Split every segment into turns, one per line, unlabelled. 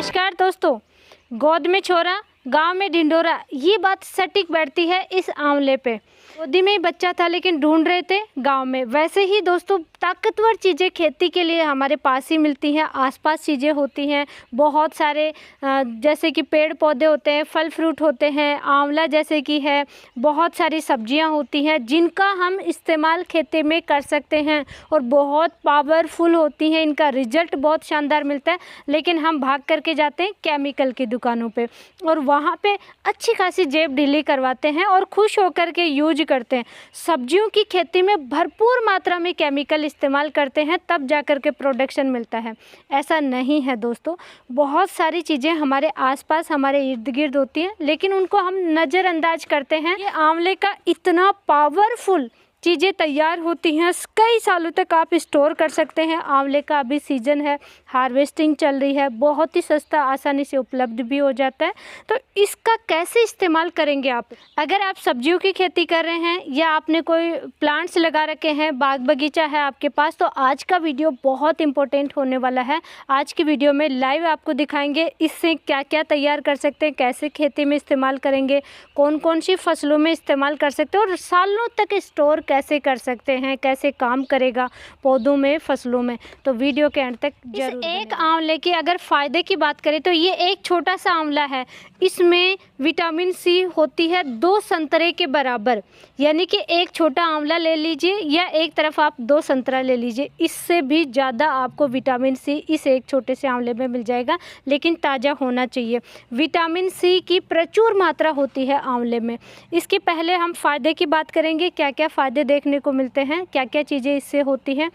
नमस्कार दोस्तों। गोद में छोरा गांव में ढिंढोरा, ये बात सटीक बैठती है इस आंवले पे। गोदी में ही बच्चा था लेकिन ढूंढ रहे थे गांव में। वैसे ही दोस्तों ताकतवर चीज़ें खेती के लिए हमारे पास ही मिलती हैं, आसपास चीज़ें होती हैं। बहुत सारे जैसे कि पेड़ पौधे होते हैं, फल फ्रूट होते हैं, आंवला जैसे कि है, बहुत सारी सब्जियां होती हैं जिनका हम इस्तेमाल खेती में कर सकते हैं और बहुत पावरफुल होती हैं। इनका रिजल्ट बहुत शानदार मिलता है, लेकिन हम भाग करके जाते हैं केमिकल की दुकानों पे और वहाँ पे अच्छी खासी जेब ढीली करवाते हैं और खुश होकर के यूज करते हैं। सब्जियों की खेती में भरपूर मात्रा में केमिकल इस्तेमाल करते हैं, तब जाकर के प्रोडक्शन मिलता है। ऐसा नहीं है दोस्तों, बहुत सारी चीज़ें हमारे आसपास हमारे इर्द गिर्द होती हैं, लेकिन उनको हम नज़रअंदाज करते हैं। ये आंवले का इतना पावरफुल चीज़ें तैयार होती हैं, कई सालों तक आप स्टोर कर सकते हैं। आंवले का अभी सीज़न है, हार्वेस्टिंग चल रही है, बहुत ही सस्ता आसानी से उपलब्ध भी हो जाता है। तो इसका कैसे इस्तेमाल करेंगे आप? अगर आप सब्जियों की खेती कर रहे हैं या आपने कोई प्लांट्स लगा रखे हैं, बाग बगीचा है आपके पास, तो आज का वीडियो बहुत इंपॉर्टेंट होने वाला है। आज की वीडियो में लाइव आपको दिखाएंगे इससे क्या क्या तैयार कर सकते हैं, कैसे खेती में इस्तेमाल करेंगे, कौन कौन सी फसलों में इस्तेमाल कर सकते हैं और सालों तक स्टोर कैसे कर सकते हैं, कैसे काम करेगा पौधों में, फसलों में। तो वीडियो के अंत तक जरूर। एक आंवले की अगर फ़ायदे की बात करें तो ये एक छोटा सा आंवला है, इसमें विटामिन सी होती है 2 संतरे के बराबर। यानी कि एक छोटा आंवला ले लीजिए या एक तरफ आप 2 संतरा ले लीजिए, इससे भी ज़्यादा आपको विटामिन सी इस एक छोटे से आंवले में मिल जाएगा, लेकिन ताज़ा होना चाहिए। विटामिन सी की प्रचुर मात्रा होती है आंवले में। इसके पहले हम फ़ायदे की बात करेंगे, क्या क्या फ़ायदे देखने को मिलते हैं, क्या क्या चीज़ें इससे होती हैं।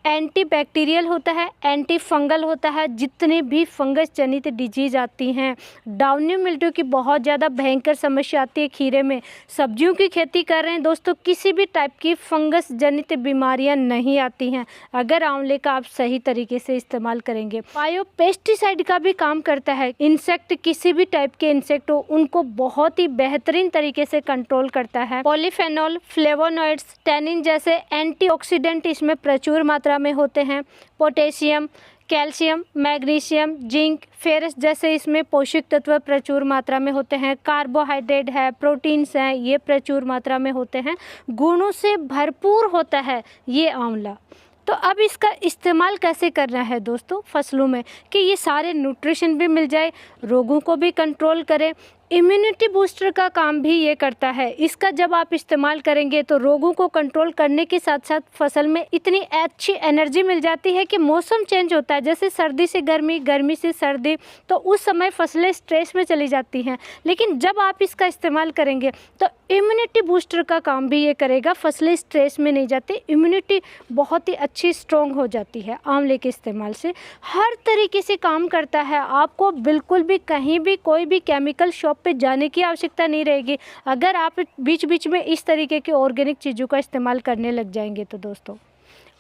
एंटी बैक्टीरियल होता है, एंटी फंगल होता है, जितने भी फंगस जनित डिजीज़ आती हैं। डाउनी मिल्ट्यू की बहुत ज़्यादा भयंकर समस्या आती है खीरे में। सब्जियों की खेती कर रहे हैं दोस्तों, किसी भी टाइप की फंगस जनित बीमारियां नहीं आती हैं अगर आंवले का आप सही तरीके से इस्तेमाल करेंगे। बायो पेस्टिसाइड का भी काम करता है। इंसेक्ट, किसी भी टाइप के इंसेक्ट हो, उनको बहुत ही बेहतरीन तरीके से कंट्रोल करता है। पॉलीफेनॉल, फ्लेवोनॉइड्स, टैनिन जैसे एंटीऑक्सीडेंट इसमें प्रचुर मात्रा में होते हैं। Potassium, calcium, magnesium, zinc, ferrous जैसे इसमें पोषक तत्व प्रचुर मात्रा में होते हैं। कार्बोहाइड्रेट है, प्रोटीन्स हैं, ये प्रचुर मात्रा में होते हैं। गुणों से भरपूर होता है ये आंवला। तो अब इसका इस्तेमाल कैसे करना है दोस्तों फसलों में, कि ये सारे न्यूट्रिशन भी मिल जाए, रोगों को भी कंट्रोल करे, इम्यूनिटी बूस्टर का काम भी ये करता है। इसका जब आप इस्तेमाल करेंगे तो रोगों को कंट्रोल करने के साथ साथ फसल में इतनी अच्छी एनर्जी मिल जाती है कि मौसम चेंज होता है, जैसे सर्दी से गर्मी, गर्मी से सर्दी, तो उस समय फसलें स्ट्रेस में चली जाती हैं। लेकिन जब आप इसका इस्तेमाल करेंगे तो इम्यूनिटी बूस्टर का काम भी ये करेगा, फसलें स्ट्रेस में नहीं जाती, इम्यूनिटी बहुत ही अच्छी स्ट्रॉन्ग हो जाती है आंवले के इस्तेमाल से। हर तरीके से काम करता है, आपको बिल्कुल भी कहीं भी कोई भी केमिकल शॉप पे जाने की आवश्यकता नहीं रहेगी अगर आप बीच बीच में इस तरीके के ऑर्गेनिक चीज़ों का इस्तेमाल करने लग जाएंगे। तो दोस्तों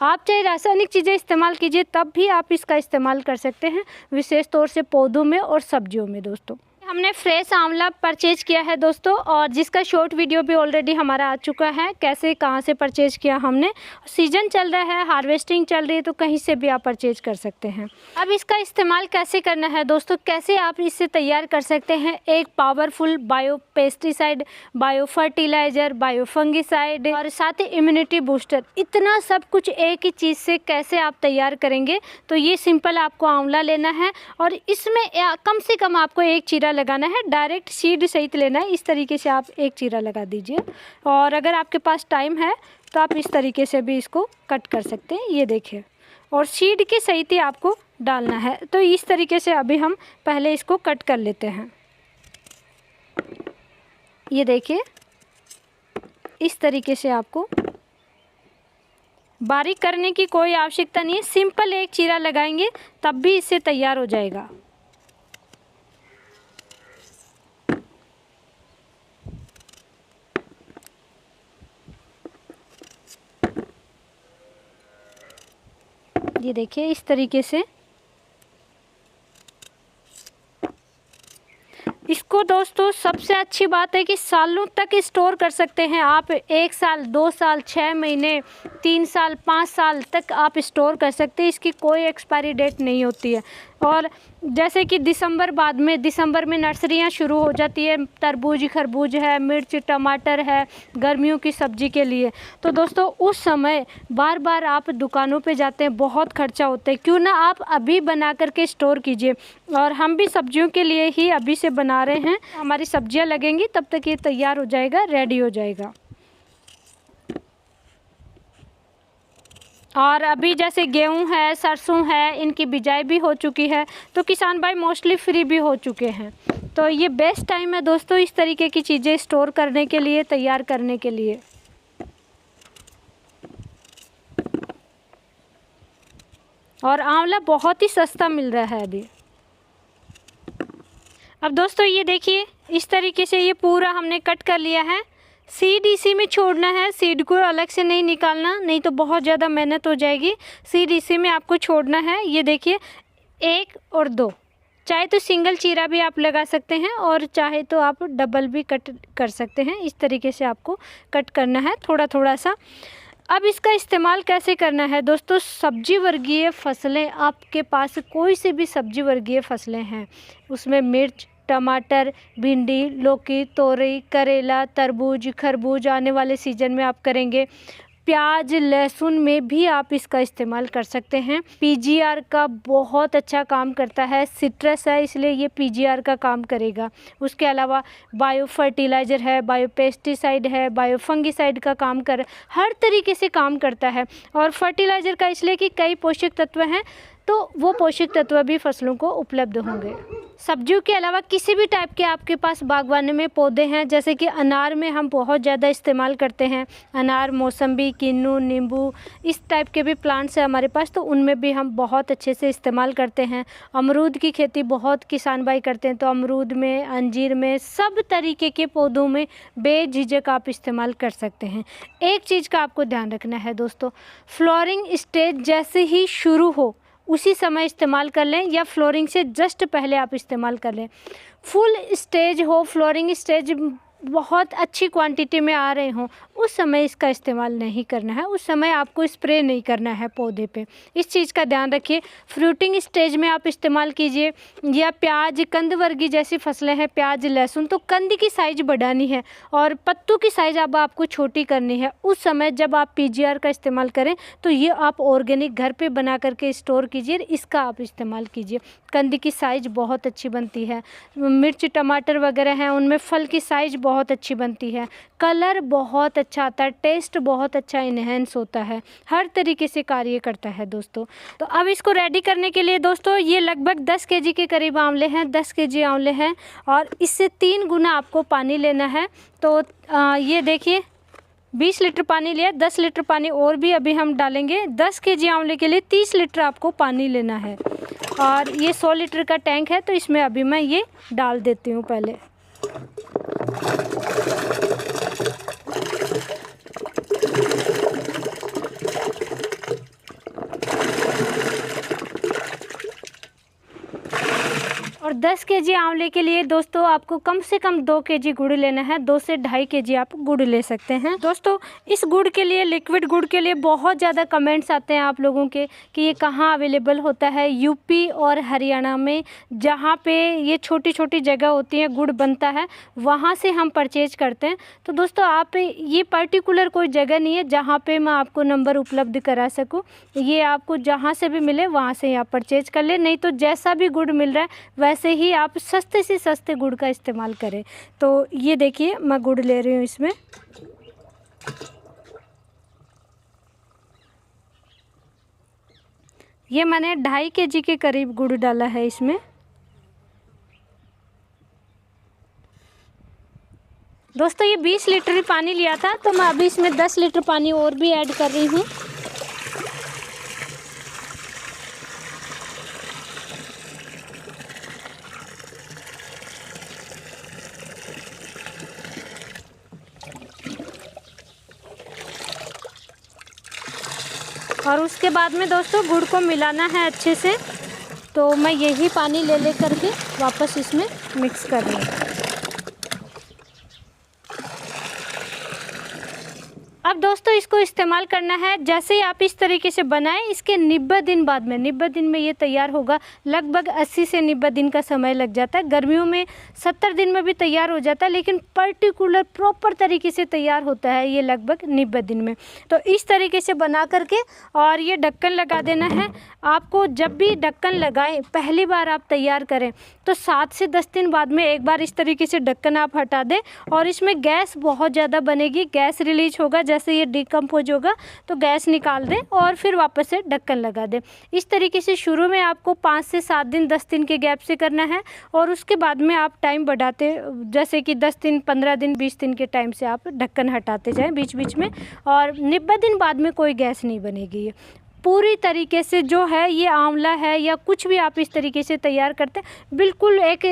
आप चाहे रासायनिक चीज़ें इस्तेमाल कीजिए, तब भी आप इसका इस्तेमाल कर सकते हैं, विशेष तौर से पौधों में और सब्जियों में। दोस्तों हमने फ्रेश आंवला परचेज किया है दोस्तों, और जिसका शॉर्ट वीडियो भी ऑलरेडी हमारा आ चुका है, कैसे कहाँ से परचेज किया हमने। सीजन चल रहा है, हार्वेस्टिंग चल रही है, तो कहीं से भी आप परचेज कर सकते हैं। अब इसका इस्तेमाल कैसे करना है दोस्तों, कैसे आप इससे तैयार कर सकते हैं एक powerful bio pesticide, bio fertiliser, bio fungicide और साथ ही इम्यूनिटी बूस्टर। इतना सब कुछ एक ही चीज़ से कैसे आप तैयार करेंगे, तो ये सिंपल आपको आंवला लेना है और इसमें कम से कम आपको एक चीरा लगाना है, डायरेक्ट सीड सहित लेना है। इस तरीके से आप एक चीरा लगा दीजिए, और अगर आपके पास टाइम है तो आप इस तरीके से भी इसको कट कर सकते हैं, ये देखिए, और सीड के सहित ही आपको डालना है। तो इस तरीके से अभी हम पहले इसको कट कर लेते हैं। ये देखिए, इस तरीके से आपको बारीक करने की कोई आवश्यकता नहीं है, सिंपल एक चीरा लगाएंगे तब भी इससे तैयार हो जाएगा। ये देखिए, इस तरीके से इसको दोस्तों सबसे अच्छी बात है कि सालों तक स्टोर कर सकते हैं आप। 1 साल, 2 साल, 6 महीने, 3 साल, 5 साल तक आप स्टोर कर सकते हैं। इसकी कोई एक्सपायरी डेट नहीं होती है। और जैसे कि दिसंबर में नर्सरियां शुरू हो जाती है, तरबूज खरबूज है, मिर्च टमाटर है, गर्मियों की सब्जी के लिए। तो दोस्तों उस समय बार बार आप दुकानों पे जाते हैं, बहुत खर्चा होता है, क्यों ना आप अभी बना करके स्टोर कीजिए। और हम भी सब्जियों के लिए ही अभी से बना रहे हैं, हमारी सब्जियां लगेंगी तब तक ये तैयार हो जाएगा, रेडी हो जाएगा। और अभी जैसे गेहूं है, सरसों है, इनकी बिजाई भी हो चुकी है, तो किसान भाई मोस्टली फ्री भी हो चुके हैं। तो ये बेस्ट टाइम है दोस्तों इस तरीके की चीज़ें स्टोर करने के लिए, तैयार करने के लिए। और आंवला बहुत ही सस्ता मिल रहा है अभी। अब दोस्तों ये देखिए, इस तरीके से ये पूरा हमने कट कर लिया है। सीड इसी में छोड़ना है, सीड को अलग से नहीं निकालना, नहीं तो बहुत ज़्यादा मेहनत हो जाएगी। सीड इसी में आपको छोड़ना है। ये देखिए 1 और 2, चाहे तो सिंगल चीरा भी आप लगा सकते हैं और चाहे तो आप डबल भी कट कर सकते हैं। इस तरीके से आपको कट करना है थोड़ा थोड़ा सा। अब इसका इस्तेमाल कैसे करना है दोस्तों, सब्जी वर्गीय फसलें, आपके पास कोई सी भी सब्जी वर्गीय फसलें हैं, उसमें मिर्च, टमाटर, भिंडी, लौकी, तोरई, करेला, तरबूज खरबूज आने वाले सीजन में आप करेंगे। प्याज लहसुन में भी आप इसका इस्तेमाल कर सकते हैं। पीजीआर का बहुत अच्छा काम करता है, सिट्रस है इसलिए ये पीजीआर का काम करेगा। उसके अलावा बायो फर्टिलाइज़र है, बायो पेस्टिसाइड है, बायो फंगिसाइड का काम हर तरीके से काम करता है। और फर्टिलाइज़र का इसलिए कि कई पोषक तत्व हैं, तो वो पोषक तत्व भी फसलों को उपलब्ध होंगे। सब्जियों के अलावा किसी भी टाइप के आपके पास बागवानी में पौधे हैं, जैसे कि अनार में हम बहुत ज़्यादा इस्तेमाल करते हैं, अनार, मौसम्बी, किन्नू, नींबू, इस टाइप के भी प्लांट्स हैं हमारे पास, तो उनमें भी हम बहुत अच्छे से इस्तेमाल करते हैं। अमरूद की खेती बहुत किसान भाई करते हैं, तो अमरूद में, अंजीर में, सब तरीके के पौधों में बेझिझक आप इस्तेमाल कर सकते हैं। एक चीज़ का आपको ध्यान रखना है दोस्तों, फ्लोरिंग स्टेज जैसे ही शुरू हो उसी समय इस्तेमाल कर लें, या फ्लोरिंग से जस्ट पहले आप इस्तेमाल कर लें। फुल स्टेज हो, फ्लोरिंग स्टेज बहुत अच्छी क्वांटिटी में आ रहे हों, उस समय इसका इस्तेमाल नहीं करना है, उस समय आपको स्प्रे नहीं करना है पौधे पे। इस चीज़ का ध्यान रखिए। फ्रूटिंग स्टेज में आप इस्तेमाल कीजिए। या प्याज, कंद वर्गीय जैसी फसलें हैं, प्याज लहसुन, तो कंद की साइज़ बढ़ानी है और पत्तों की साइज़ अब आपको छोटी करनी है। उस समय जब आप पीजीआर का इस्तेमाल करें तो ये आप ऑर्गेनिक घर पे बना करके स्टोर कीजिए, इसका आप इस्तेमाल कीजिए। कंद की साइज़ बहुत अच्छी बनती है। मिर्च टमाटर वगैरह हैं, उनमें फल की साइज़ बहुत अच्छी बनती है, कलर बहुत अच्छा आता है, टेस्ट बहुत अच्छा इन्हेंस होता है, हर तरीके से कार्य करता है दोस्तों। तो अब इसको रेडी करने के लिए दोस्तों, ये लगभग 10 केजी के करीब आंवले हैं, 10 केजी आंवले हैं और इससे 3 गुना आपको पानी लेना है। तो ये देखिए 20 लीटर पानी लिया, 10 लीटर पानी और भी अभी हम डालेंगे। 10 केजी आंवले के लिए 30 लीटर आपको पानी लेना है। और ये 100 लीटर का टैंक है, तो इसमें अभी मैं ये डाल देती हूँ पहले। और 10 केजी आंवले के लिए दोस्तों आपको कम से कम 2 केजी गुड़ लेना है। 2 से 2.5 केजी आप गुड़ ले सकते हैं। दोस्तों इस गुड़ के लिए, लिक्विड गुड़ के लिए बहुत ज़्यादा कमेंट्स आते हैं आप लोगों के कि ये कहाँ अवेलेबल होता है। यूपी और हरियाणा में जहाँ पे ये छोटी छोटी जगह होती है गुड़ बनता है, वहाँ से हम परचेज करते हैं। तो दोस्तों आप, ये पर्टिकुलर कोई जगह नहीं है जहाँ पे मैं आपको नंबर उपलब्ध करा सकूँ। ये आपको जहाँ से भी मिले वहाँ से आप परचेज कर ले, नहीं तो जैसा भी गुड़ मिल रहा है वैसे ही आप सस्ते से सस्ते गुड़ का इस्तेमाल करें। तो ये देखिए मैं गुड़ ले रही हूँ इसमें। ये मैंने 2.5 केजी के करीब गुड़ डाला है इसमें। दोस्तों ये 20 लीटर पानी लिया था, तो मैं अभी इसमें 10 लीटर पानी और भी ऐड कर रही हूँ। और उसके बाद में दोस्तों गुड़ को मिलाना है अच्छे से। तो मैं यही पानी ले करके वापस इसमें मिक्स कर रही हूँ। अब अब दोस्तों इसको इस्तेमाल करना है, जैसे ही आप इस तरीके से बनाएं, इसके 90 दिन बाद में 90 दिन में ये तैयार होगा। लगभग 80 से 90 दिन का समय लग जाता है। गर्मियों में 70 दिन में भी तैयार हो जाता है, लेकिन पर्टिकुलर प्रॉपर तरीके से तैयार होता है ये लगभग 90 दिन में। तो इस तरीके से बना करके और ये ढक्कन लगा देना है। आपको जब भी ढक्कन लगाएं, पहली बार आप तैयार करें तो 7 से 10 दिन बाद में एक बार इस तरीके से ढक्कन आप हटा दें और इसमें गैस बहुत ज़्यादा बनेगी, गैस रिलीज होगा। जैसे ये डिकम्पोज होगा तो गैस निकाल दें और फिर वापस से ढक्कन लगा दें। इस तरीके से शुरू में आपको 5 से 7 दिन 10 दिन के गैप से करना है और उसके बाद में आप टाइम बढ़ाते, जैसे कि 10 दिन 15 दिन 20 दिन के टाइम से आप ढक्कन हटाते जाएं बीच बीच में, और 90 दिन बाद में कोई गैस नहीं बनेगी। ये पूरी तरीके से जो है ये आंवला है या कुछ भी आप इस तरीके से तैयार करते हैं, बिल्कुल एक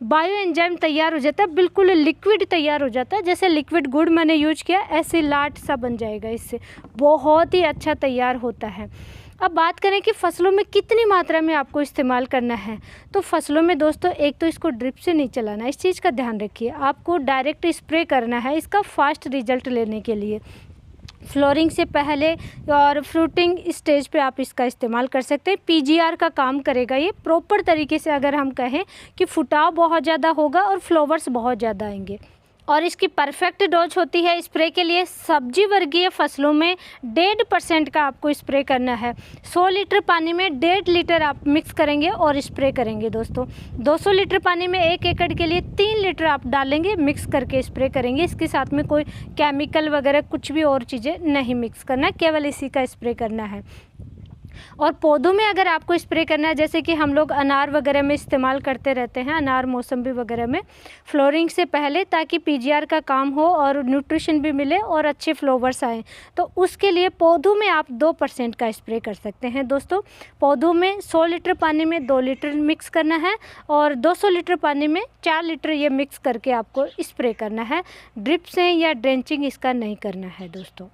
बायो एंजाइम तैयार हो जाता है, बिल्कुल लिक्विड तैयार हो जाता है। जैसे लिक्विड गुड़ मैंने यूज किया, ऐसे लाट सा बन जाएगा, इससे बहुत ही अच्छा तैयार होता है। अब बात करें कि फसलों में कितनी मात्रा में आपको इस्तेमाल करना है, तो फसलों में दोस्तों एक तो इसको ड्रिप से नहीं चलाना, इस चीज़ का ध्यान रखिए। आपको डायरेक्ट स्प्रे करना है इसका फास्ट रिजल्ट लेने के लिए। फ्लोरिंग से पहले और फ्रूटिंग स्टेज पे आप इसका इस्तेमाल कर सकते हैं। पीजीआर का काम करेगा ये प्रॉपर तरीके से। अगर हम कहें कि फुटाव बहुत ज़्यादा होगा और फ्लावर्स बहुत ज़्यादा आएंगे, और इसकी परफेक्ट डोज होती है स्प्रे के लिए। सब्जी वर्गीय फसलों में 1.5% का आपको स्प्रे करना है। 100 लीटर पानी में 1.5 लीटर आप मिक्स करेंगे और स्प्रे करेंगे दोस्तों। 200 लीटर पानी में 1 एकड़ के लिए 3 लीटर आप डालेंगे, मिक्स करके स्प्रे करेंगे। इसके साथ में कोई केमिकल वगैरह कुछ भी और चीज़ें नहीं मिक्स करना, केवल इसी का स्प्रे करना है। और पौधों में अगर आपको स्प्रे करना है, जैसे कि हम लोग अनार वगैरह में इस्तेमाल करते रहते हैं, अनार मौसम्बी वगैरह में फ्लोरिंग से पहले, ताकि पीजीआर का काम हो और न्यूट्रिशन भी मिले और अच्छे फ्लावर्स आएँ, तो उसके लिए पौधों में आप 2% का स्प्रे कर सकते हैं दोस्तों। पौधों में 100 लीटर पानी में 2 लीटर मिक्स करना है और 200 लीटर पानी में 4 लीटर ये मिक्स करके आपको स्प्रे करना है। ड्रिप से या ड्रेंचिंग इसका नहीं करना है दोस्तों।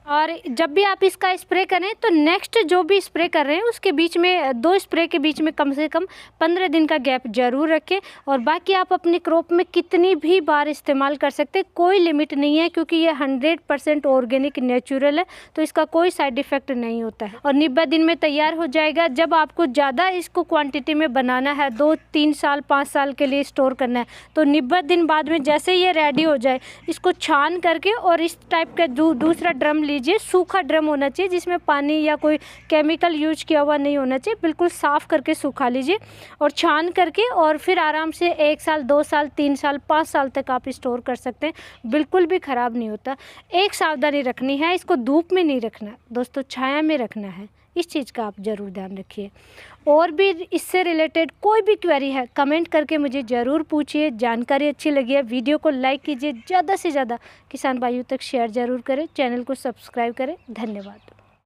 और जब भी आप इसका स्प्रे करें तो नेक्स्ट जो भी स्प्रे कर रहे हैं उसके बीच में, 2 स्प्रे के बीच में कम से कम 15 दिन का गैप जरूर रखें। और बाकी आप अपने क्रॉप में कितनी भी बार इस्तेमाल कर सकते हैं, कोई लिमिट नहीं है, क्योंकि ये 100% ऑर्गेनिक नेचुरल है, तो इसका कोई साइड इफ़ेक्ट नहीं होता है। और 90 दिन में तैयार हो जाएगा। जब आपको ज़्यादा इसको क्वान्टिटी में बनाना है, 2-3 साल 5 साल के लिए स्टोर करना है, तो 90 दिन बाद में जैसे ये रेडी हो जाए, इसको छान करके और इस टाइप का दूसरा ड्रम लीजिए। सूखा ड्रम होना चाहिए जिसमें पानी या कोई केमिकल यूज किया हुआ नहीं होना चाहिए। बिल्कुल साफ़ करके सुखा लीजिए और छान करके, और फिर आराम से 1 साल 2 साल 3 साल 5 साल तक आप स्टोर कर सकते हैं। बिल्कुल भी ख़राब नहीं होता। एक सावधानी रखनी है, इसको धूप में नहीं रखना दोस्तों, छाया में रखना है। इस चीज़ का आप ज़रूर ध्यान रखिए। और भी इससे रिलेटेड कोई भी क्वेरी है, कमेंट करके मुझे ज़रूर पूछिए। जानकारी अच्छी लगी है, वीडियो को लाइक कीजिए, ज़्यादा से ज़्यादा किसान भाइयों तक शेयर ज़रूर करें, चैनल को सब्सक्राइब करें। धन्यवाद।